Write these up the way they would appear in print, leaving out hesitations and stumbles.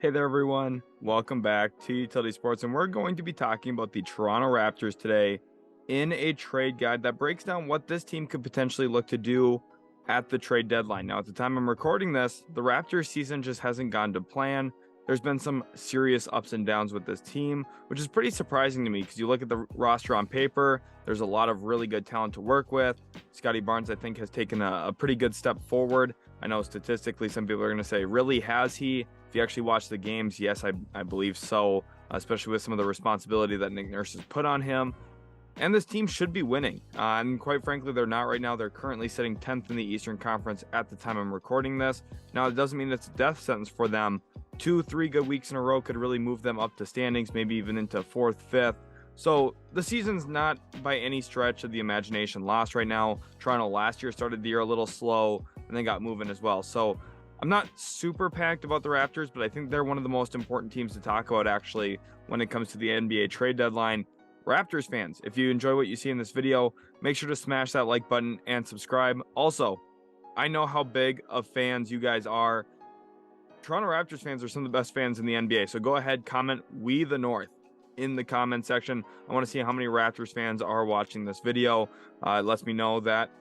Hey there, everyone. Welcome back to Utility Sports, and we're going to be talking about the Toronto Raptors today in a trade guide that breaks down what this team could potentially look to do at the trade deadline. Now, at the time I'm recording this, the Raptors season just hasn't gone to plan. There's been some serious ups and downs with this team, which is pretty surprising to me because you look at the roster on paper, there's a lot of really good talent to work with. Scotty Barnes, I think, has taken a pretty good step forward. I know statistically some people are going to say, really, has he? If you actually watch the games, yes, I believe so, especially with some of the responsibility that Nick Nurse has put on him. And this team should be winning. And quite frankly, they're not right now. They're currently sitting 10th in the Eastern Conference at the time I'm recording this. Now, it doesn't mean it's a death sentence for them. 2-3 good weeks in a row could really move them up to standings, maybe even into 4th, 5th. So the season's not by any stretch of the imagination lost right now. Toronto last year started the year a little slow and then got moving as well. So I'm not super packed about the Raptors, but I think they're one of the most important teams to talk about actually when it comes to the NBA trade deadline. Raptors fans, if you enjoy what you see in this video, make sure to smash that like button and subscribe. Also, I know how big of fans you guys are. Toronto Raptors fans are some of the best fans in the NBA, so go ahead, comment "We the North" in the comment section. I want to see how many Raptors fans are watching this video. It lets me know that,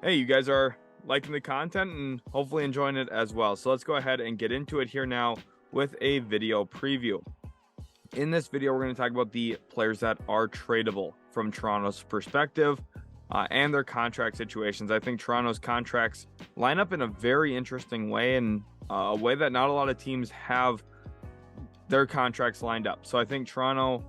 hey, you guys are liking the content and hopefully enjoying it as well. So let's go ahead and get into it here now with a video preview. In this video, we're going to talk about the players that are tradable from Toronto's perspective and their contract situations. I think Toronto's contracts line up in a very interesting way, and a way that not a lot of teams have their contracts lined up. So I think Toronto,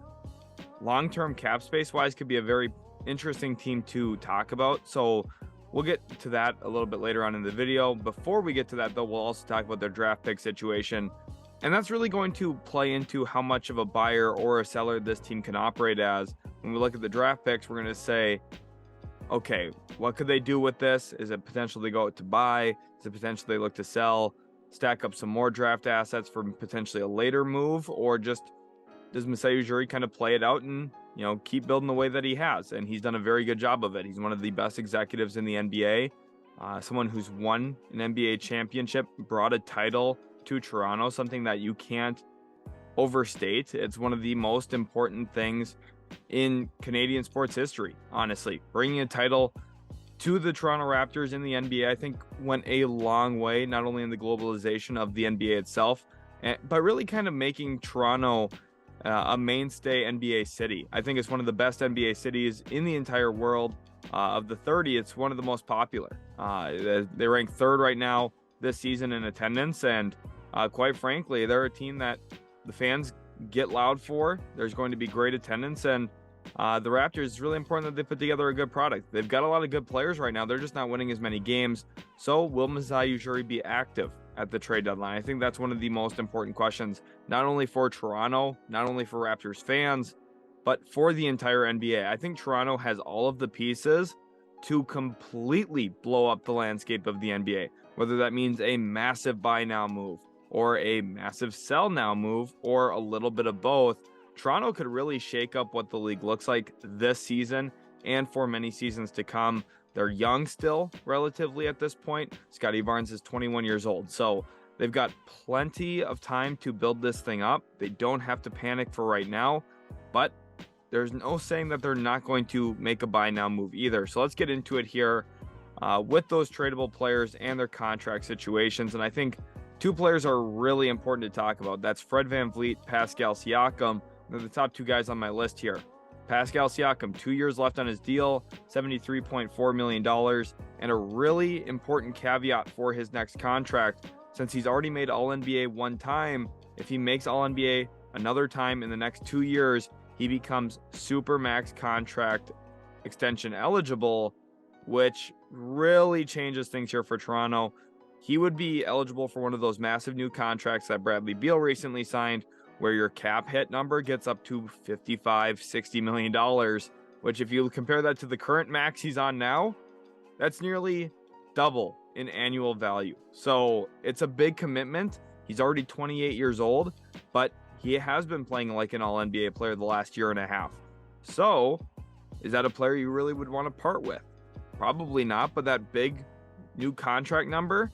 long-term cap space wise, could be a very interesting team to talk about. So we'll get to that a little bit later on in the video. Before we get to that, though, we'll also talk about their draft pick situation. And that's really going to play into how much of a buyer or a seller this team can operate as. When we look at the draft picks, we're going to say, okay, what could they do with this? Is it potential they go out to buy? Is it potential they look to sell, stack up some more draft assets for potentially a later move? Or just does Masai Ujiri kind of play it out and, keep building the way that he has? And he's done a very good job of it. He's one of the best executives in the NBA. Someone who's won an NBA championship, brought a title to Toronto, something that you can't overstate. It's one of the most important things in Canadian sports history, honestly. Bringing a title to the Toronto Raptors in the NBA, I think, went a long way, not only in the globalization of the NBA itself, but really kind of making Toronto a mainstay NBA city. I think it's one of the best NBA cities in the entire world. Of the 30, it's one of the most popular. They rank 3rd right now this season in attendance, and quite frankly, they're a team that the fans get loud for. There's going to be great attendance, and the Raptors, it's really important that they put together a good product. They've got a lot of good players right now. They're just not winning as many games. So will Masai Ujiri be active at the trade deadline? I think that's one of the most important questions, not only for Toronto, not only for Raptors fans, but for the entire NBA. I think Toronto has all of the pieces to completely blow up the landscape of the NBA, whether that means a massive buy now move or a massive sell now move or a little bit of both. Toronto could really shake up what the league looks like this season and for many seasons to come. They're young still, relatively, at this point. Scotty Barnes is 21 years old, so they've got plenty of time to build this thing up. They don't have to panic for right now, but there's no saying that they're not going to make a buy now move either. So let's get into it here with those tradable players and their contract situations. And I think two players are really important to talk about. That's Fred VanVleet, Pascal Siakam. They're the top two guys on my list here. Pascal Siakam, 2 years left on his deal, $73.4 million, and a really important caveat for his next contract. Since he's already made All-NBA one time, if he makes All-NBA another time in the next 2 years, he becomes super max contract extension eligible, which really changes things here for Toronto. He would be eligible for one of those massive new contracts that Bradley Beal recently signed, where your cap hit number gets up to $55-60 million, which if you compare that to the current max he's on now, that's nearly double in annual value. So it's a big commitment. He's already 28 years old, but he has been playing like an All-NBA player the last year and a half. So is that a player you really would want to part with? Probably not, but that big new contract number,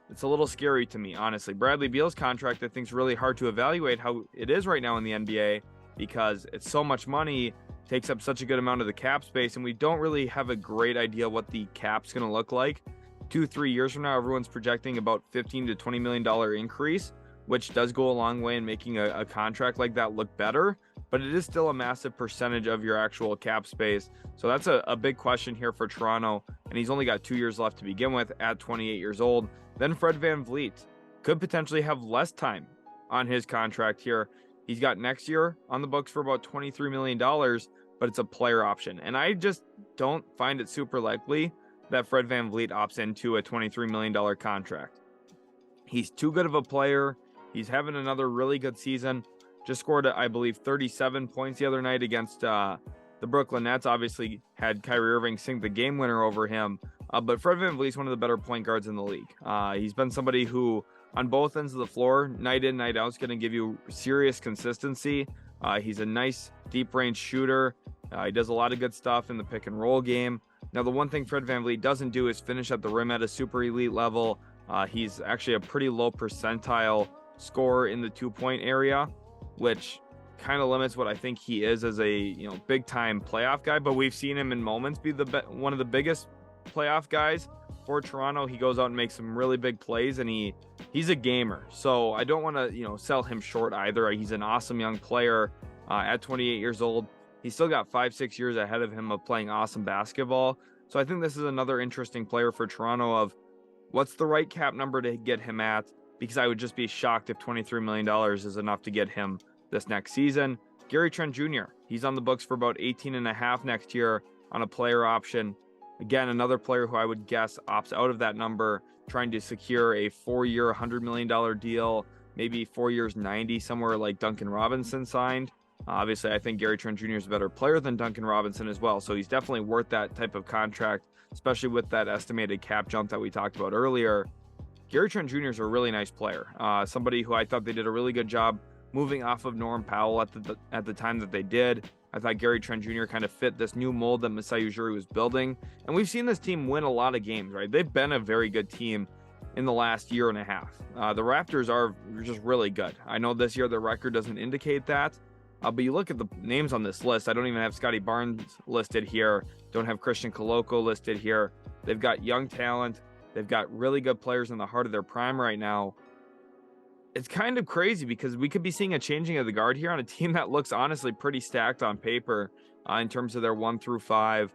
it's a little scary to me, honestly. Bradley Beal's contract, I think, is really hard to evaluate how it is right now in the NBA because it's so much money, takes up such a good amount of the cap space, and we don't really have a great idea what the cap's going to look like. 2-3 years from now, everyone's projecting about $15 to $20 million increase, which does go a long way in making a contract like that look better, but it is still a massive percentage of your actual cap space. So that's a big question here for Toronto, and he's only got 2 years left to begin with at 28 years old. Then Fred VanVleet could potentially have less time on his contract here. He's got next year on the books for about $23 million, but it's a player option. And I just don't find it super likely that Fred VanVleet opts into a $23 million contract. He's too good of a player. He's having another really good season. Just scored, I believe, 37 points the other night against the Brooklyn Nets. Obviously had Kyrie Irving sink the game winner over him. But Fred VanVleet is one of the better point guards in the league. He's been somebody who, on both ends of the floor, night in, night out, is going to give you serious consistency. He's a nice deep-range shooter. He does a lot of good stuff in the pick-and-roll game. Now, the one thing Fred VanVleet doesn't do is finish at the rim at a super elite level. He's actually a pretty low percentile scorer in the two-point area, which kind of limits what I think he is as a big-time playoff guy. But we've seen him in moments be one of the biggest playoff guys for Toronto. He goes out and makes some really big plays, and he's a gamer. So I don't want to sell him short either. He's an awesome young player at 28 years old. He's still got 5-6 years ahead of him of playing awesome basketball. So I think this is another interesting player for Toronto of what's the right cap number to get him at, because I would just be shocked if $23 million is enough to get him this next season. Gary Trent Jr., he's on the books for about 18.5 next year on a player option. Again, another player who I would guess opts out of that number, trying to secure a 4-year, $100 million deal, maybe 4 years, 90, somewhere like Duncan Robinson signed. Obviously, I think Gary Trent Jr. is a better player than Duncan Robinson as well, so he's definitely worth that type of contract, especially with that estimated cap jump that we talked about earlier. Gary Trent Jr. is a really nice player, somebody who I thought they did a really good job moving off of Norm Powell at the time that they did. I thought Gary Trent Jr. kind of fit this new mold that Masai Ujiri was building, and we've seen this team win a lot of games, right? They've been a very good team in the last year and a half. The Raptors are just really good. I know this year the record doesn't indicate that, but you look at the names on this list. I don't even have Scotty Barnes listed here. Don't have Christian Koloko listed here. They've got young talent. They've got really good players in the heart of their prime right now. It's kind of crazy because we could be seeing a changing of the guard here on a team that looks honestly pretty stacked on paper in terms of their 1 through 5.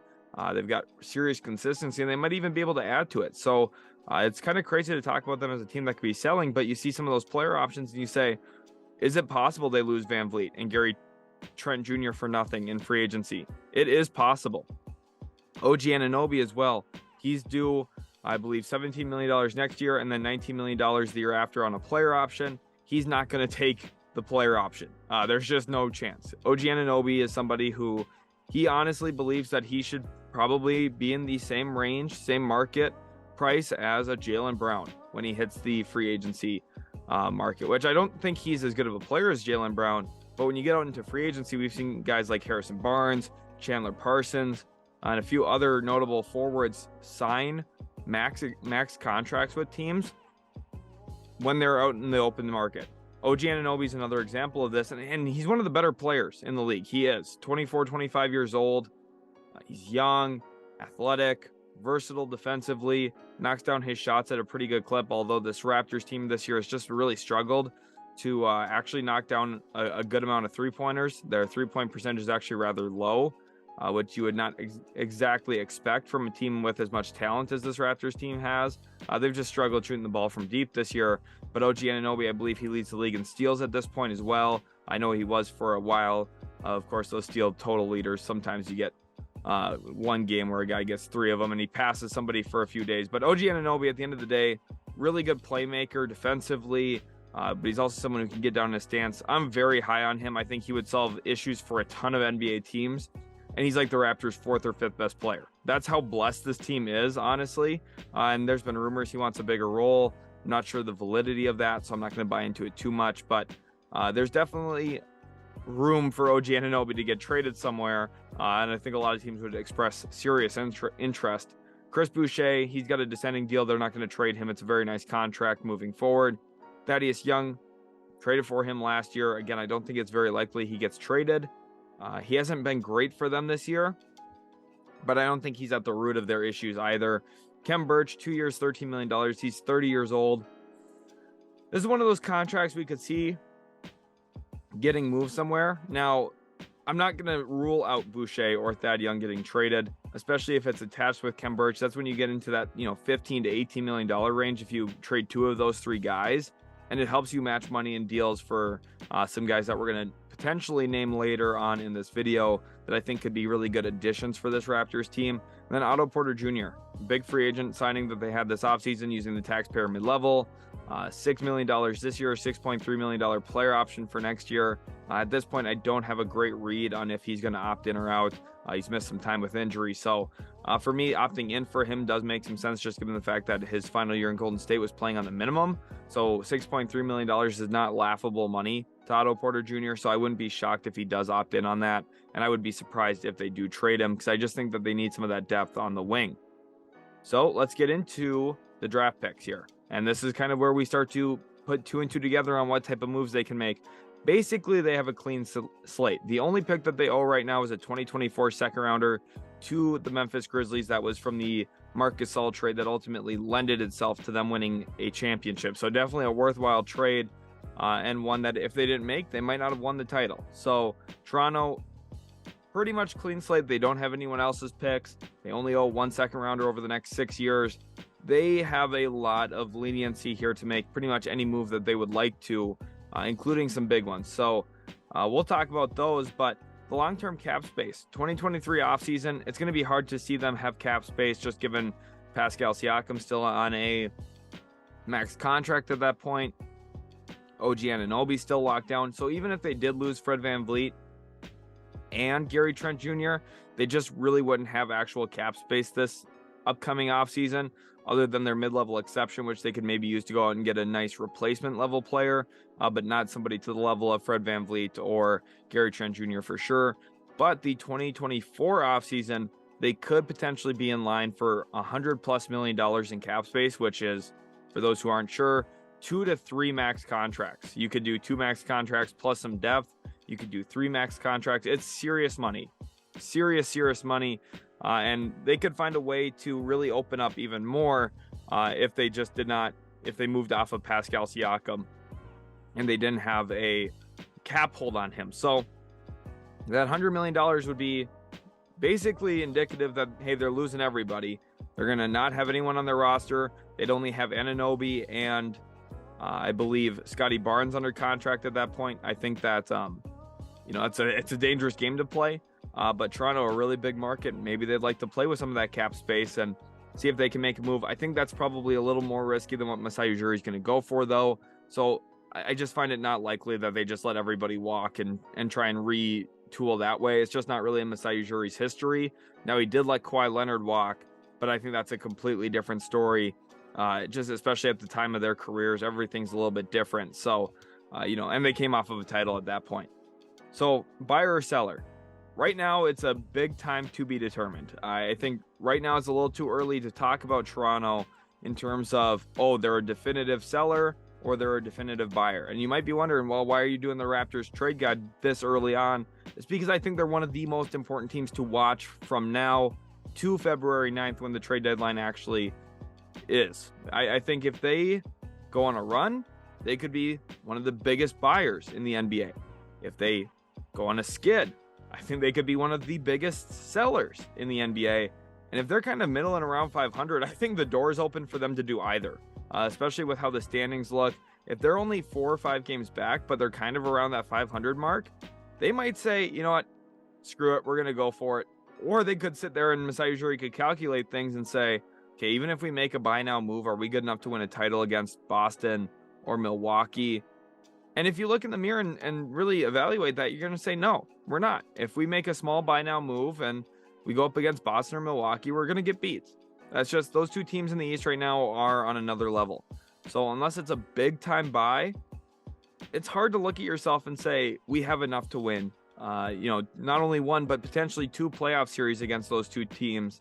They've got serious consistency, and they might even be able to add to it. So it's kind of crazy to talk about them as a team that could be selling, but you see some of those player options and you say, is it possible they lose VanVleet and Gary Trent Jr. for nothing in free agency? It is possible. OG Anunoby as well. He's due, I believe, $17 million next year and then $19 million the year after on a player option. He's not going to take the player option. There's just no chance. OG Anunoby is somebody who he honestly believes that he should probably be in the same range, same market price as a Jaylen Brown when he hits the free agency market, which I don't think he's as good of a player as Jaylen Brown. But when you get out into free agency, we've seen guys like Harrison Barnes, Chandler Parsons, and a few other notable forwards sign max contracts with teams when they're out in the open market. OG Anunoby is another example of this, and he's one of the better players in the league. He is 24, 25 years old. He's young, athletic, versatile defensively, knocks down his shots at a pretty good clip, although this Raptors team this year has just really struggled to actually knock down a good amount of three-pointers. Their three-point percentage is actually rather low, which you would not exactly expect from a team with as much talent as this Raptors team has. They've just struggled shooting the ball from deep this year, but OG Anunoby, I believe he leads the league in steals at this point as well. I know he was for a while. Of course, those steal total leaders, sometimes you get one game where a guy gets 3 of them and he passes somebody for a few days. But OG Anunoby, at the end of the day, really good playmaker defensively, but he's also someone who can get down in a stance. I'm very high on him. I think he would solve issues for a ton of NBA teams, and he's like the Raptors' 4th or 5th best player. That's how blessed this team is, honestly. And there's been rumors he wants a bigger role. I'm not sure the validity of that, so I'm not going to buy into it too much, but there's definitely room for OG Anunoby to get traded somewhere, and I think a lot of teams would express serious interest Chris Boucher, he's got a descending deal. They're not going to trade him. It's a very nice contract moving forward. Thaddeus Young, traded for him last year. Again, I don't think it's very likely he gets traded. He hasn't been great for them this year, but I don't think he's at the root of their issues either. Khem Birch, 2 years, $13 million. He's 30 years old. This is one of those contracts we could see getting moved somewhere. Now, I'm not going to rule out Boucher or Thad Young getting traded, especially if it's attached with Khem Birch. That's when you get into that, $15 to $18 million range if you trade two of those three guys. And it helps you match money in deals for some guys that we're going to potentially name later on in this video that I think could be really good additions for this Raptors team. And then Otto Porter Jr., big free agent signing that they had this offseason using the taxpayer mid-level. $6 million this year, $6.3 million player option for next year. At this point, I don't have a great read on if he's going to opt in or out. He's missed some time with injury. So for me, opting in for him does make some sense, just given the fact that his final year in Golden State was playing on the minimum. So $6.3 million is not laughable money to Otto Porter Jr. So I wouldn't be shocked if he does opt in on that. And I would be surprised if they do trade him, because I just think that they need some of that depth on the wing. So let's get into the draft picks here. And this is kind of where we start to put two and two together on what type of moves they can make. Basically, they have a clean slate. The only pick that they owe right now is a 2024 second rounder to the Memphis Grizzlies. That was from the Marc Gasol trade that ultimately lended itself to them winning a championship. So definitely a worthwhile trade, and one that if they didn't make, they might not have won the title. So Toronto, pretty much clean slate. They don't have anyone else's picks. They only owe one second rounder over the next 6 years. They have a lot of leniency here to make pretty much any move that they would like to, including some big ones. So we'll talk about those, but the long-term cap space, 2023 offseason, it's going to be hard to see them have cap space, just given Pascal Siakam still on a max contract at that point. OG Anunoby still locked down. So even if they did lose Fred VanVleet and Gary Trent Jr., they just really wouldn't have actual cap space this upcoming offseason, other than their mid-level exception, which they could maybe use to go out and get a nice replacement level player, but not somebody to the level of Fred VanVleet or Gary Trent Jr. for sure. But the 2024 offseason, they could potentially be in line for $100+ million in cap space, which is, for those who aren't sure, 2 to 3 max contracts. You could do 2 max contracts plus some depth. You could do 3 max contracts. It's serious money. Serious money. And they could find a way to really open up even more if they moved off of Pascal Siakam and they didn't have a cap hold on him. So that $100 million would be basically indicative that, hey, they're losing everybody. They're going to not have anyone on their roster. They'd only have Anunoby and I believe Scotty Barnes under contract at that point. I think that, it's a dangerous game to play. But Toronto, a really big market. Maybe they'd like to play with some of that cap space and see if they can make a move. I think that's probably a little more risky than what Masai Ujiri is going to go for, though. So I just find it not likely that they just let everybody walk and try and retool that way. It's just not really in Masai Ujiri's history. Now, he did let Kawhi Leonard walk, but I think that's a completely different story. Just especially at the time of their careers, everything's a little bit different. So, and they came off of a title at that point. So buyer or seller? Right now, it's a big time to be determined. I think right now it's a little too early to talk about Toronto in terms of, they're a definitive seller or they're a definitive buyer. And you might be wondering, well, why are you doing the Raptors trade guide this early on? It's because I think they're one of the most important teams to watch from now to February 9th when the trade deadline actually is. I think if they go on a run, they could be one of the biggest buyers in the NBA. If they go on a skid, I think they could be one of the biggest sellers in the NBA. And if they're kind of middle and around 500, I think the door is open for them to do either, especially with how the standings look. If they're only 4 or 5 games back, but they're kind of around that 500 mark, they might say, you know what, screw it, we're going to go for it. Or they could sit there and Masai Ujiri could calculate things and say, okay, even if we make a buy now move, are we good enough to win a title against Boston or Milwaukee? And if you look in the mirror and really evaluate that, you're going to say, no, we're not. If we make a small buy now move and we go up against Boston or Milwaukee, we're going to get beat. That's just, those two teams in the East right now are on another level. So unless it's a big time buy, it's hard to look at yourself and say, we have enough to win, not only one, but potentially 2 playoff series against those two teams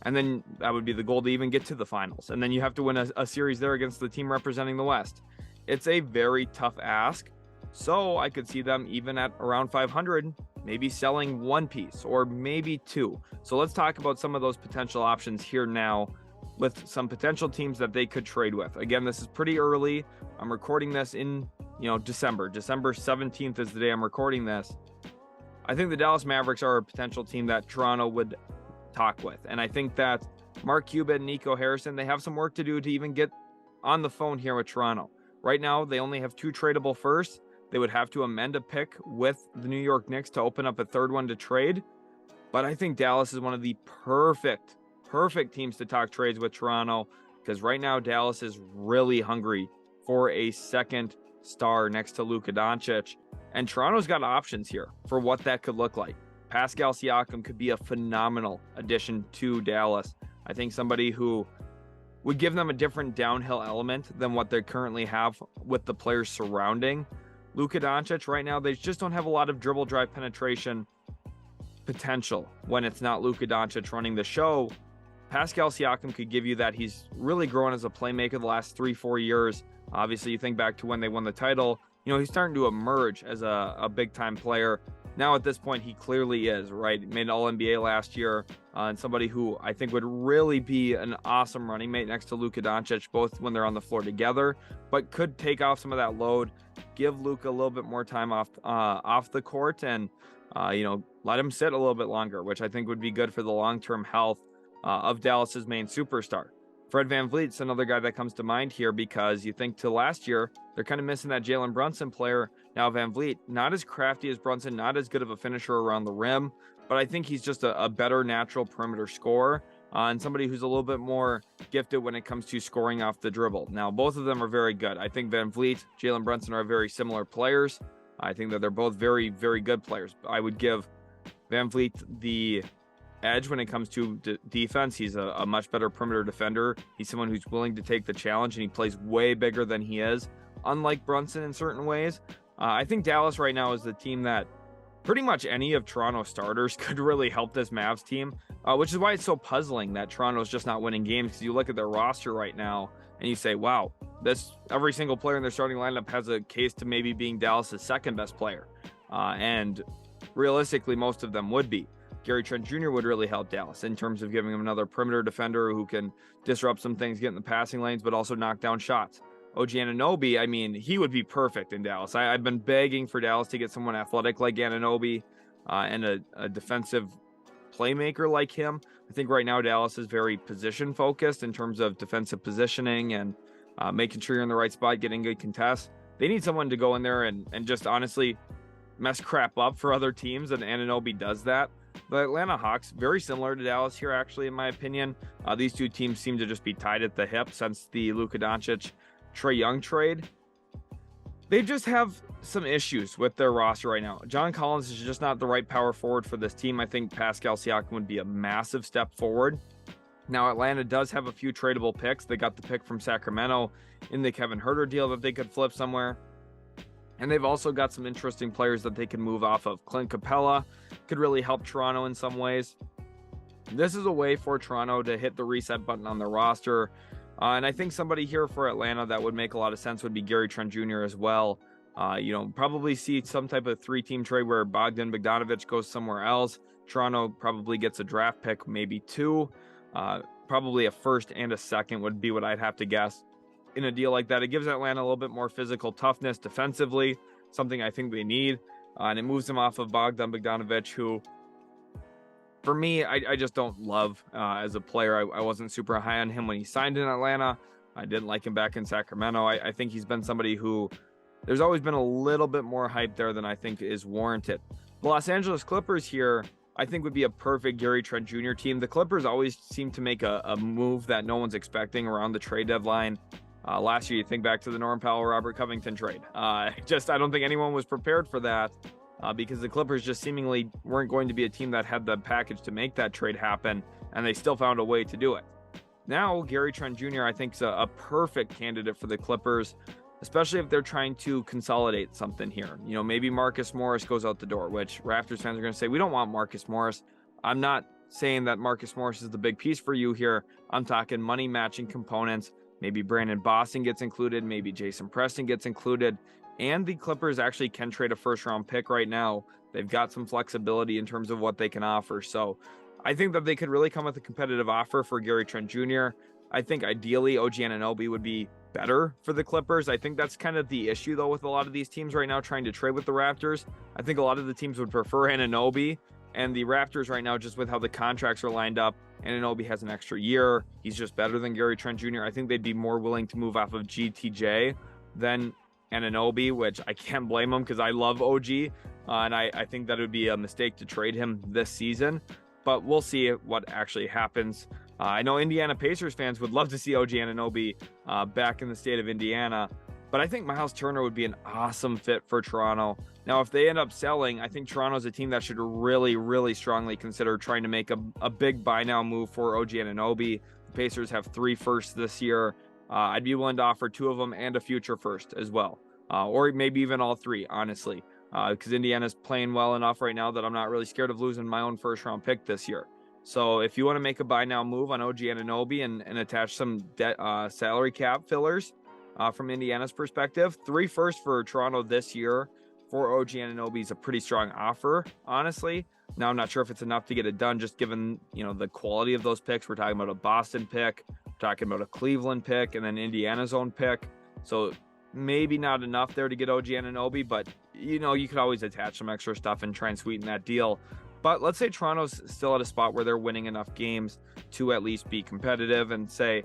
And then that would be the goal to even get to the finals. And then you have to win a series there against the team representing the West. It's a very tough ask. So I could see them even at around 500, maybe selling one piece or maybe two. So let's talk about some of those potential options here now with some potential teams that they could trade with. Again, this is pretty early. I'm recording this in, December. December 17th is the day I'm recording this. I think the Dallas Mavericks are a potential team that Toronto would talk with. And I think that Mark Cuban and Nico Harrison, they have some work to do to even get on the phone here with Toronto. Right now, they only have 2 tradable firsts. They would have to amend a pick with the New York Knicks to open up a third one to trade. But I think Dallas is one of the perfect teams to talk trades with Toronto, because right now Dallas is really hungry for a second star next to Luka Doncic. And Toronto's got options here for what that could look like. Pascal Siakam could be a phenomenal addition to Dallas. I think somebody who would give them a different downhill element than what they currently have with the players surrounding Luka Doncic. Right now, they just don't have a lot of dribble drive penetration potential when it's not Luka Doncic running the show. Pascal Siakam could give you that. He's really grown as a playmaker the last 3-4 years. Obviously, you think back to when they won the title, he's starting to emerge as a big-time player. Now at this point, he clearly is, right? Made an All-NBA last year, and somebody who I think would really be an awesome running mate next to Luka Doncic, both when they're on the floor together, but could take off some of that load, give Luka a little bit more time off the court, and let him sit a little bit longer, which I think would be good for the long-term health of Dallas's main superstar. Fred VanVleet's another guy that comes to mind here, because you think to last year, they're kind of missing that Jalen Brunson player. Now VanVleet, not as crafty as Brunson, not as good of a finisher around the rim, but I think he's just a better natural perimeter scorer and somebody who's a little bit more gifted when it comes to scoring off the dribble. Now, both of them are very good. I think VanVleet, Jalen Brunson are very similar players. I think that they're both very, very good players. I would give VanVleet the edge when it comes to defense. He's a much better perimeter defender. He's someone who's willing to take the challenge, and he plays way bigger than he is, unlike Brunson in certain ways. I think Dallas right now is the team that pretty much any of Toronto's starters could really help this Mavs team, which is why it's so puzzling that Toronto's just not winning games, because you look at their roster right now and you say, wow, every single player in their starting lineup has a case to maybe being Dallas's second best player. And realistically, most of them would be. Gary Trent Jr. would really help Dallas in terms of giving him another perimeter defender who can disrupt some things, get in the passing lanes, but also knock down shots. OG Anunoby, he would be perfect in Dallas. I've been begging for Dallas to get someone athletic like Anunoby and a defensive playmaker like him. I think right now Dallas is very position focused in terms of defensive positioning and making sure you're in the right spot, getting good contests. They need someone to go in there and just honestly mess crap up for other teams, and Anunoby does that. The Atlanta Hawks, very similar to Dallas here, actually, in my opinion. These two teams seem to just be tied at the hip since the Luka Doncic Trae Young trade. They just have some issues with their roster right now. John Collins is just not the right power forward for this team. I think Pascal Siakam would be a massive step forward. Now, Atlanta does have a few tradable picks. They got the pick from Sacramento in the Kevin Huerter deal that they could flip somewhere. And they've also got some interesting players that they can move off of. Clint Capella could really help Toronto in some ways. This is a way for Toronto to hit the reset button on their roster. And I think somebody here for Atlanta that would make a lot of sense would be Gary Trent Jr. as well. Probably see some type of 3-team trade where Bogdan Bogdanovic goes somewhere else. Toronto probably gets a draft pick, maybe 2. Probably a first and a second would be what I'd have to guess. In a deal like that, it gives Atlanta a little bit more physical toughness defensively, something I think they need. And it moves them off of Bogdan Bogdanovic, who, for me, I just don't love as a player. I wasn't super high on him when he signed in Atlanta. I didn't like him back in Sacramento. I think he's been somebody who there's always been a little bit more hype there than I think is warranted. The Los Angeles Clippers here, I think, would be a perfect Gary Trent Jr. team. The Clippers always seem to make a move that no one's expecting around the trade deadline. Last year, you think back to the Norm Powell, Robert Covington trade. I don't think anyone was prepared for that because the Clippers just seemingly weren't going to be a team that had the package to make that trade happen, and they still found a way to do it. Now, Gary Trent Jr., I think, is a perfect candidate for the Clippers, especially if they're trying to consolidate something here. Maybe Marcus Morris goes out the door, which Raptors fans are going to say, we don't want Marcus Morris. I'm not saying that Marcus Morris is the big piece for you here. I'm talking money matching components. Maybe Brandon Boston gets included. Maybe Jason Preston gets included. And the Clippers actually can trade a first-round pick right now. They've got some flexibility in terms of what they can offer. So I think that they could really come with a competitive offer for Gary Trent Jr. I think ideally OG Anunoby would be better for the Clippers. I think that's kind of the issue, though, with a lot of these teams right now trying to trade with the Raptors. I think a lot of the teams would prefer Anunoby, and the Raptors right now, just with how the contracts are lined up, Anunoby has an extra year. He's just better than Gary Trent Jr. I think they'd be more willing to move off of GTJ than Anunoby, which I can't blame him because I love OG, and I think that it would be a mistake to trade him this season. But we'll see what actually happens. I know Indiana Pacers fans would love to see OG Anunoby back in the state of Indiana, but I think Miles Turner would be an awesome fit for Toronto. Now, if they end up selling, I think Toronto's a team that should really, really strongly consider trying to make a big buy now move for OG Anunoby. The Pacers have 3 firsts this year. I'd be willing to offer 2 of them and a future first as well, or maybe even all 3, honestly, because Indiana's playing well enough right now that I'm not really scared of losing my own first-round pick this year. So if you want to make a buy now move on OG Anunoby and attach some debt salary cap fillers from Indiana's perspective, 3 firsts for Toronto this year for OG Anunoby is a pretty strong offer, honestly. Now, I'm not sure if it's enough to get it done, just given, the quality of those picks. We're talking about a Boston pick, we're talking about a Cleveland pick, and then Indiana's own pick. So maybe not enough there to get OG Anunoby, but, you could always attach some extra stuff and try and sweeten that deal. But let's say Toronto's still at a spot where they're winning enough games to at least be competitive and say,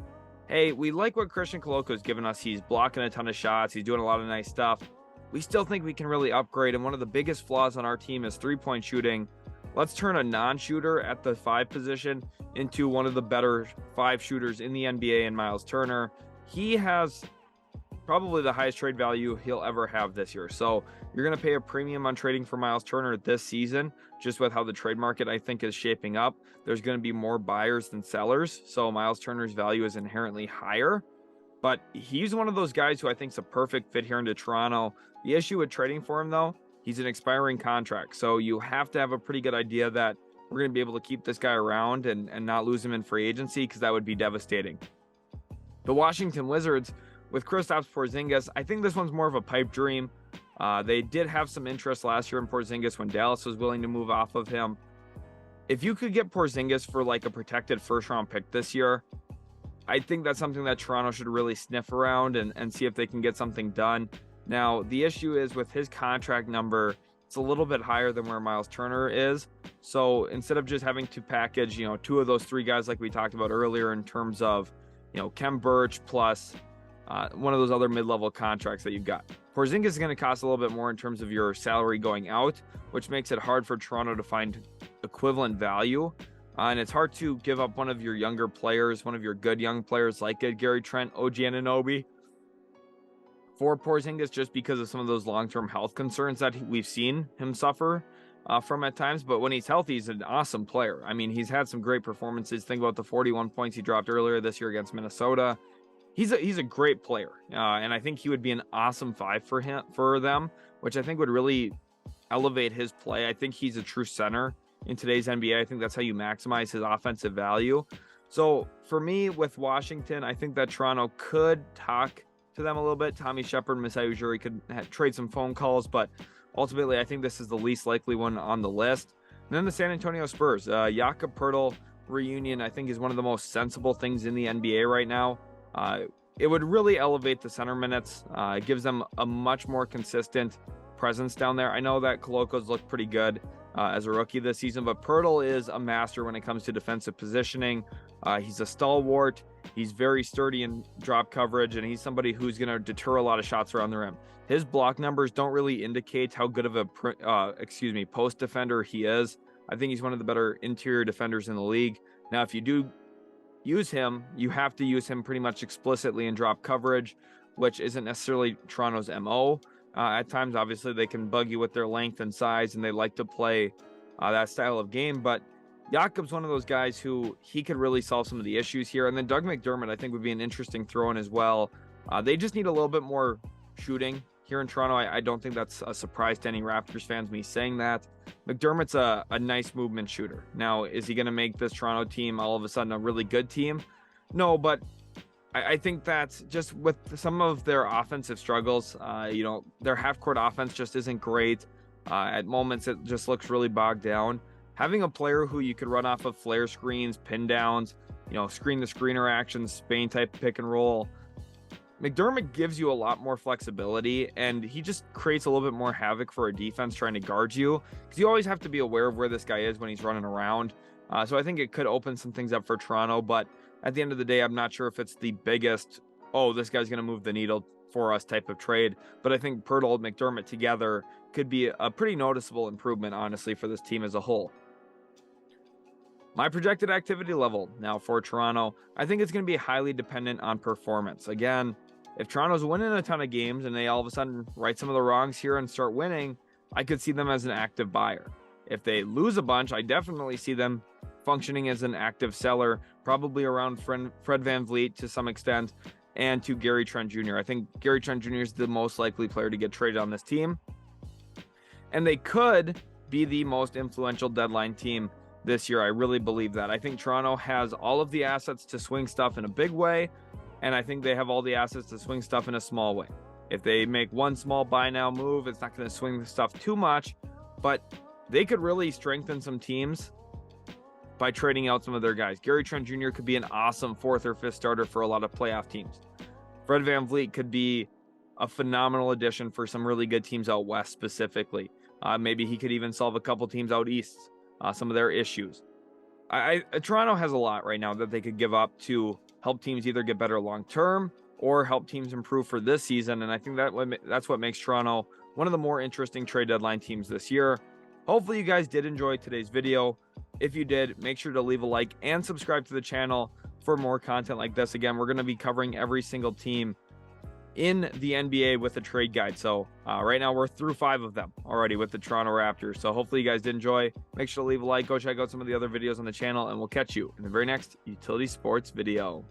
hey, we like what Christian Coloco's given us. He's blocking a ton of shots. He's doing a lot of nice stuff. We still think we can really upgrade. And one of the biggest flaws on our team is 3-point shooting. Let's turn a non-shooter at the 5 position into one of the better 5 shooters in the NBA in Miles Turner. He has probably the highest trade value he'll ever have this year. So you're going to pay a premium on trading for Miles Turner this season, just with how the trade market, I think, is shaping up. There's going to be more buyers than sellers. So Miles Turner's value is inherently higher. But he's one of those guys who I think is a perfect fit here into Toronto. The issue with trading for him, though, he's an expiring contract. So you have to have a pretty good idea that we're going to be able to keep this guy around and not lose him in free agency, because that would be devastating. The Washington Wizards, with Kristaps Porzingis, I think this one's more of a pipe dream. They did have some interest last year in Porzingis when Dallas was willing to move off of him. If you could get Porzingis for like a protected first-round pick this year, I think that's something that Toronto should really sniff around and see if they can get something done. Now, the issue is with his contract number, it's a little bit higher than where Miles Turner is. So instead of just having to package, 2 of those 3 guys like we talked about earlier in terms of, Khem Birch plus one of those other mid-level contracts that you've got, Porzingis is going to cost a little bit more in terms of your salary going out, which makes it hard for Toronto to find equivalent value. And it's hard to give up one of your younger players, one of your good young players like Gary Trent, OG Anunoby, for Porzingis, just because of some of those long-term health concerns that we've seen him suffer from at times. But when he's healthy, he's an awesome player. I mean, he's had some great performances. Think about the 41 points he dropped earlier this year against Minnesota. He's a great player, and I think he would be an awesome 5 for them, which I think would really elevate his play. I think he's a true center in today's NBA. I think that's how you maximize his offensive value. So for me, with Washington, I think that Toronto could talk to them a little bit. Tommy Shepard, Masai Ujiri could trade some phone calls, but ultimately I think this is the least likely one on the list. And then the San Antonio Spurs, Jakob Poeltl reunion, I think is one of the most sensible things in the NBA right now. It would really elevate the center minutes. It gives them a much more consistent presence down there. I know that Coloco's looked pretty good as a rookie this season, but Poeltl is a master when it comes to defensive positioning. He's a stalwart. He's very sturdy in drop coverage, and he's somebody who's going to deter a lot of shots around the rim. His block numbers don't really indicate how good of a post defender he is. I think he's one of the better interior defenders in the league. Now, if you do use him, you have to use him pretty much explicitly in drop coverage, which isn't necessarily Toronto's MO. At times, obviously, they can bug you with their length and size, and they like to play that style of game. But Jakob's one of those guys who he could really solve some of the issues here. And then Doug McDermott, I think, would be an interesting throw-in as well. They just need a little bit more shooting here in Toronto. I don't think that's a surprise to any Raptors fans, me saying that. McDermott's a nice movement shooter. Now, is he going to make this Toronto team all of a sudden a really good team? No, but I think that's just with some of their offensive struggles. Their half-court offense just isn't great. At moments, it just looks really bogged down. Having a player who you could run off of flare screens, pin downs, screen-to-screener actions, Spain type pick and roll, McDermott gives you a lot more flexibility, and he just creates a little bit more havoc for a defense trying to guard you, because you always have to be aware of where this guy is when he's running around. So I think it could open some things up for Toronto, but at the end of the day, I'm not sure if it's the biggest, this guy's going to move the needle for us type of trade. But I think Poeltl and McDermott together could be a pretty noticeable improvement, honestly, for this team as a whole. My projected activity level now for Toronto, I think it's going to be highly dependent on performance. Again, if Toronto's winning a ton of games and they all of a sudden right some of the wrongs here and start winning, I could see them as an active buyer. If they lose a bunch, I definitely see them functioning as an active seller, probably around Fred VanVleet to some extent, and to Gary Trent Jr. I think Gary Trent Jr. is the most likely player to get traded on this team. And they could be the most influential deadline team this year. I really believe that. I think Toronto has all of the assets to swing stuff in a big way, and I think they have all the assets to swing stuff in a small way. If they make one small buy now move, it's not going to swing the stuff too much, but they could really strengthen some teams by trading out some of their guys. Gary Trent Jr. could be an awesome 4th or 5th starter for a lot of playoff teams. Fred VanVleet could be a phenomenal addition for some really good teams out west specifically. Maybe he could even solve a couple teams out east, some of their issues. Toronto has a lot right now that they could give up to help teams either get better long-term or help teams improve for this season. And I think that's what makes Toronto one of the more interesting trade deadline teams this year. Hopefully you guys did enjoy today's video. If you did, make sure to leave a like and subscribe to the channel for more content like this. Again, we're going to be covering every single team in the NBA with a trade guide. So right now we're through 5 of them already with the Toronto Raptors. So hopefully you guys did enjoy. Make sure to leave a like, go check out some of the other videos on the channel, and we'll catch you in the very next Utility Sports video.